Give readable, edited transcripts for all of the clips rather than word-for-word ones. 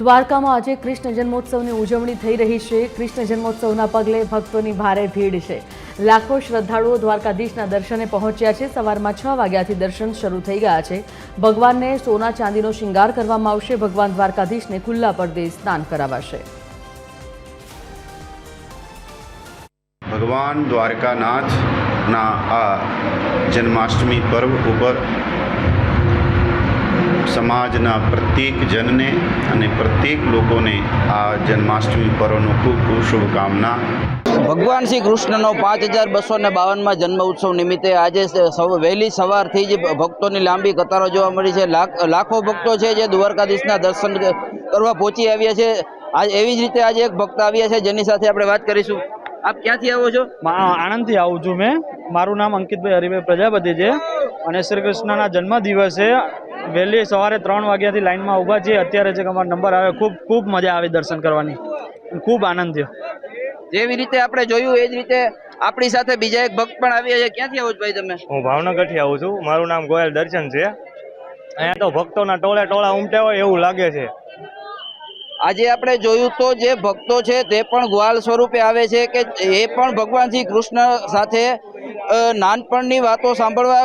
દ્વારકામાં આજે કૃષ્ણ જન્મોત્સવની ઉજવણી થઈ રહી છે। કૃષ્ણ જન્મોત્સવના પગલે ભક્તોની ભારે ભીડ છે। લાખો શ્રદ્ધાળુઓ દ્વારકાધીશના દર્શને પહોંચ્યા છે। સવારમાં 6 વાગ્યાથી દર્શન શરૂ થઈ ગયા છે। ભગવાનને સોના ચાંદીનો શિંગાર કરવામાં આવશે। ભગવાન દ્વારકાધીશને ખુલ્લા પડદે સ્નાન કરાવાશે। ભગવાન દ્વારકાનાથના આ જન્માષ્ટમી પર્વ ઉપર સમાજના પ્રત્યેક જનને અને પ્રત્યેક લોકોને આ જન્માષ્ટમી પર્વનો ખૂબ ખૂબ શુભકામના। ભગવાન શ્રી કૃષ્ણનો 5252માં જન્મ ઉત્સવ નિમિત્તે આજે વહેલી સવારથી જ ભક્તોની લાંબી કતારો જોવા મળી છે। લાખો ભક્તો છે જે દ્વારકાધીશના દર્શન કરવા પહોંચી આવ્યા છે। આજ એવી જ રીતે આજે એક ભક્ત આવ્યા છે જેની સાથે આપણે વાત કરીશું। આપ ક્યાંથી આવો છો? આણંદથી આવું છું મેં। મારું નામ અંકિતભાઈ હરિભાઈ પ્રજાપતિ છે અને શ્રી કૃષ્ણના જન્મ દિવસે વહેલી સવારે 3 વાગ્યાથી લાઈનમાં ઊભા છીએ। અત્યારે છે કે અમારો નંબર આવે, ખૂબ મજા આવી દર્શન કરવાની, ખૂબ આનંદ થયો। જેવી રીતે આપણે જોયું એ જ રીતે આપણી સાથે બીજા એક ભક્ત પણ આવ્યા છે। ક્યાંથી આવો છો ભાઈ તમે? હું ભાવનગરથી આવું છું। મારું નામ ગોયલ દર્શન છે। અહીંયા તો ભક્તોના ટોળા ઉમટ્યા હોય એવું લાગે છે। આજે આપણે જોયું તો જે ભક્તો છે તે પણ ગ્વાલ સ્વરૂપે આવે છે કે એ પણ ભગવાન શ્રી કૃષ્ણ સાથે નાનપણની વાતો સાંભળવા,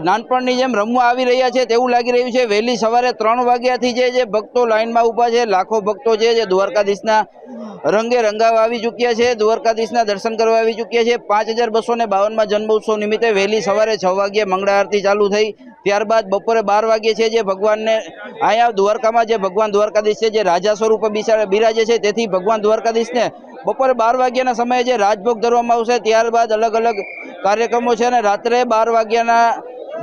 નાનપણની જેમ રમવા આવી રહ્યા છે તેવું લાગી રહ્યું છે। વહેલી સવારે 3 વાગ્યાથી જે ભક્તો લાઈનમાં ઊભા છે, લાખો ભક્તો છે જે દ્વારકાધીશના રંગે રંગાવા આવી ચૂક્યા છે, દ્વારકાધીશના દર્શન કરવા આવી ચૂક્યા છે। 5252માં જન્મોત્સવ નિમિત્તે વહેલી સવારે 6 વાગ્યે મંગળા આરતી ચાલુ થઈ, ત્યારબાદ બપોરે 12 વાગ્યે છે જે ભગવાનને અહીંયા દ્વારકામાં જે ભગવાન દ્વારકાધીશ છે જે રાજા સ્વરૂપે બિરાજે છે, તેથી ભગવાન દ્વારકાધીશને બપોરે 12 વાગ્યાના સમયે જે રાજભોગ ધરવામાં આવશે। ત્યારબાદ અલગ અલગ કાર્યક્રમો છે અને રાત્રે 12 વાગ્યાના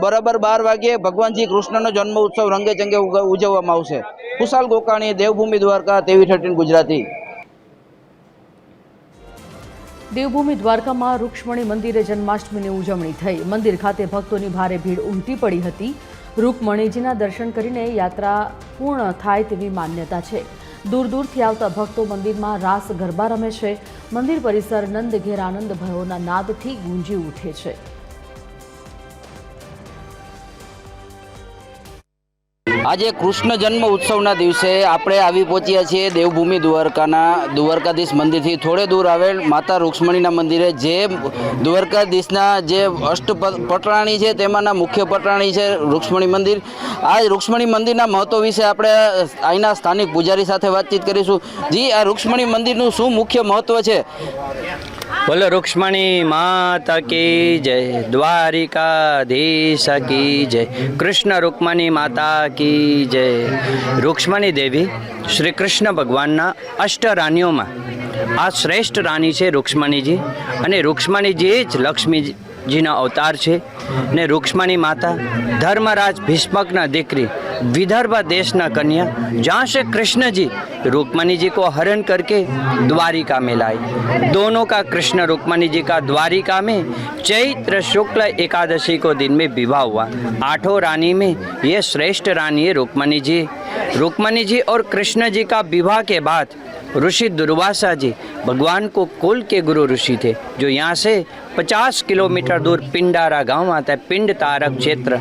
બરાબર 12 વાગ્યે ભગવાન શ્રી કૃષ્ણનો જન્મ ઉત્સવ રંગે ચંગે ઉજવવામાં આવશે। કુશાલ ગોકાણી, દેવભૂમિ દ્વારકા, TV13 ગુજરાતી। દેવભૂમિ દ્વારકામાં રૂક્ષ્મણી મંદિરે જન્માષ્ટમીની ઉજવણી થઈ। મંદિર ખાતે ભક્તોની ભારે ભીડ ઉમટી પડી હતી। રૂકમણીજીના દર્શન કરીને યાત્રા પૂર્ણ થાય તેવી માન્યતા છે। દૂર દૂરથી આવતા ભક્તો મંદિરમાં રાસ ગરબા રમે છે। મંદિર પરિસર નંદ ઘેર આનંદ ભયોના નાદથી ગુંજી ઉઠે છે। આજે કૃષ્ણ જન્મ ઉત્સવના દિવસે આપણે આવી પહોંચ્યા છીએ દેવભૂમિ દ્વારકાના દ્વારકાધીશ મંદિરથી થોડે દૂર આવેલ માતા રૂક્ષ્મણીના મંદિરે, જે દ્વારકાધીશના જે અષ્ટપટરાણી છે તેમાંના મુખ્ય પટરાણી છે રૂક્ષ્મણી મંદિર। આ રૂક્ષ્મણી મંદિરના મહત્વ વિશે આપણે અહીંના સ્થાનિક પૂજારી સાથે વાતચીત કરીશું। જી, આ રૂક્ષ્મણી મંદિરનું શું મુખ્ય મહત્વ છે? બોલો રૂક્ષ્મણી માતા કી જય, દ્વારિકાધીશ કી જય, કૃષ્ણ રૂક્મણી માતા કી જય। રૂક્ષ્મણી દેવી શ્રી કૃષ્ણ ભગવાનના અષ્ટ રાણીઓમાં આ શ્રેષ્ઠ રાણી છે રૂક્ષ્મણીજી, અને રૂક્ષ્મણીજી જ લક્ષ્મીજીના અવતાર છે। ને રૂક્ષ્મણી માતા ધર્મરાજ ભીષ્મકના દીકરી, विदर्भ देश न कन्या, जहाँ से कृष्ण जी रुक्मणी जी को हरण करके द्वारिका में लाए। दोनों का कृष्ण रुक्मणी जी का द्वारिका में चैत्र शुक्ल एकादशी को दिन में विवाह हुआ। 8 रानी में ये श्रेष्ठ रानी है रुक्मणी जी। रुक्मणी जी और कृष्ण जी का विवाह के बाद ऋषि दुर्वासा जी भगवान को कुल के गुरु ऋषि थे, जो यहाँ से 50 किलोमीटर दूर पिंडारा गांव आता है, पिंड तारक क्षेत्र,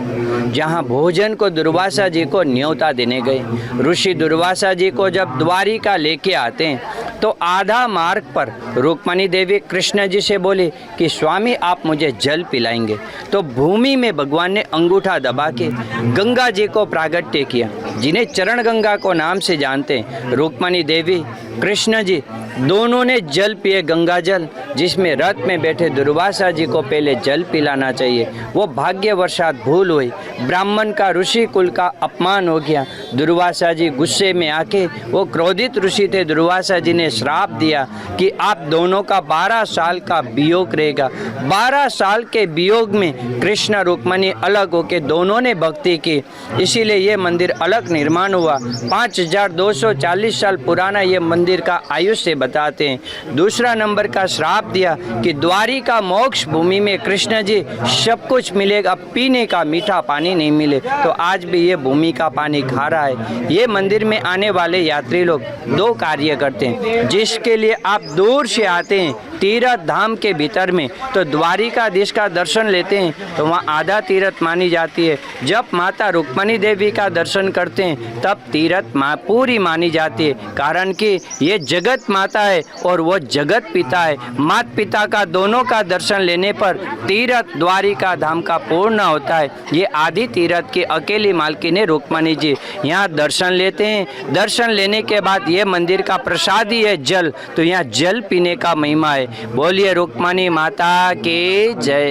जहाँ भोजन को दुर्वासा जी को न्योता देने गए। ऋषि दुर्वासा जी को जब द्वारिका लेके आते हैं तो आधा मार्ग पर रुक्मणी देवी कृष्ण जी से बोले कि स्वामी आप मुझे जल पिलाएंगे। तो भूमि में भगवान ने अंगूठा दबा के गंगा जी को प्रागट्य किया, जिन्हें चरण गंगा को नाम से जानते हैं। रुक्मणी देवी कृष्ण जी दोनों ने जल पिए, गंगा जल, जिसमें रथ में बैठे दुर्वासा जी को पहले जल पिलाना चाहिए। वो भाग्यवशात भूल हुई, ब्राह्मण का ऋषि कुल का अपमान हो गया। दुर्वासा जी गुस्से में आके, वो क्रोधित ऋषि थे, दुर्वासा जी ने श्राप दिया कि आप दोनों का 12 साल का वियोग रहेगा। 12 साल के वियोग में कृष्ण रुक्मणी अलग होके दोनों ने भक्ति की, इसीलिए ये मंदिर अलग निर्माण हुआ। 5240 साल पुराना ये मंदिर का आयुष्य बताते हैं। दूसरा नंबर का श्राप दिया कि द्वारिका मोक्ष भूमि में कृष्ण जी सब कुछ मिलेगा, पीने का मीठा पानी नहीं मिले। तो आज भी ये भूमि का पानी खा रहा है। ये मंदिर में आने वाले यात्री लोग 2 कार्य करते हैं, जिसके लिए आप दूर से आते हैं तीर्थ धाम के भीतर में तो द्वारिकाधीश का दर्शन लेते हैं तो वहाँ आधा तीर्थ मानी जाती है। जब माता रुक्मणी देवी का दर्शन करते हैं तब तीर्थ पूरी मानी जाती है, कारण कि ये जगत माता है और वो जगत पिता है। माता पिता का दोनों का दर्शन लेने पर तीर्थ द्वारिका धाम का पूर्ण होता है। ये आदि तीर्थ की अकेली मालकिन है रुक्मणी जी। यहाँ दर्शन लेते हैं, दर्शन लेने के बाद ये मंदिर का प्रसाद ही है जल, तो यहाँ जल पीने का महिमा है। बोलिए रुक्मणी माता की जय।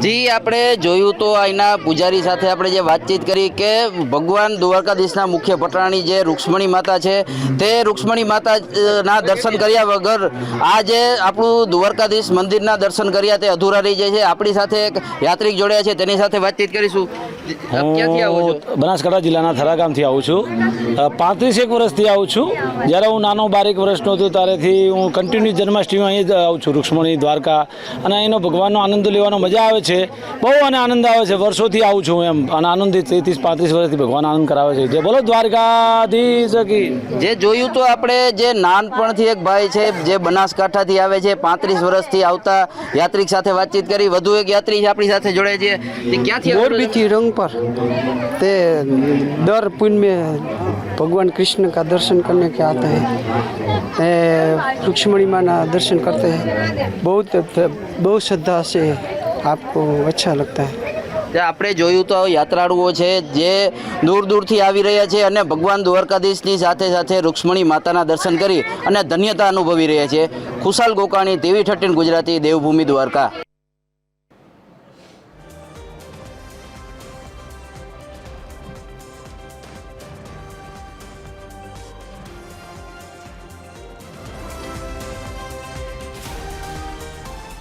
જી આપણે જોયું તો અહીંના પૂજારી સાથે આપણે જે વાતચીત કરી કે ભગવાન દ્વારકાધીશના મુખ્ય પટરાણી જે રૂક્ષ્મણી માતા છે તે રૂક્ષ્મણી માતાના દર્શન કર્યા વગર આ જે આપણું દ્વારકાધીશ મંદિરના દર્શન કર્યા તે અધૂરા રહી જાય છે। આપણી સાથે એક યાત્રિક જોડ્યા છે તેની સાથે વાતચીત કરીશું। આપ ક્યાંથી આવો છો? બનાસકાંઠા જિલ્લાના થરા ગામથી આવું છું। 35 વર્ષથી આવું છું। જ્યારે હું નાનો 12 વર્ષનો હતો ત્યારેથી હું કન્ટિન્યુ જન્માષ્ટમી અહીં જ આવું છું, રૂક્ષ્મણી દ્વારકા, અને અહીંનો ભગવાનનો આનંદ લેવાનો મજા આવે છે, બહુ અને આનંદ આવે છે। વર્ષોથી આવું છું એમ, અને આનંદથી 30-35 વર્ષથી ભગવાન આનંદ કરાવે છે। જે બોલો દ્વારકાધીશ કી। જે જોયું તો આપણે જે નાનપણથી એક ભાઈ છે જે બનાસકાંઠાથી આવે છે, 35 વર્ષથી આવતા યાત્રિક સાથે વાતચીત કરી। વધુ એક યાત્રી છે આપણી સાથે જોડે છે, તે ક્યાંથી આવો છો? मोरबी रंग पर ते दर पुण्य में भगवान कृष्ण का दर्शन करने के आते हैं, रुक्ष्मणी माँ ना दर्शन करते हैं। बहुत श्रद्धा से आपको अच्छा लगता है। આપણે જોયું તો યાત્રાળુઓ છે જે દૂર દૂરથી આવી રહ્યા છે અને ભગવાન દ્વારકાધીશની સાથે સાથે રૂક્ષ્મણી માતાના દર્શન કરી અને ધન્યતા અનુભવી રહ્યા છે। ખુશાલ ગોકાણી, TV 13 ગુજરાતી, દેવભૂમિ દ્વારકા।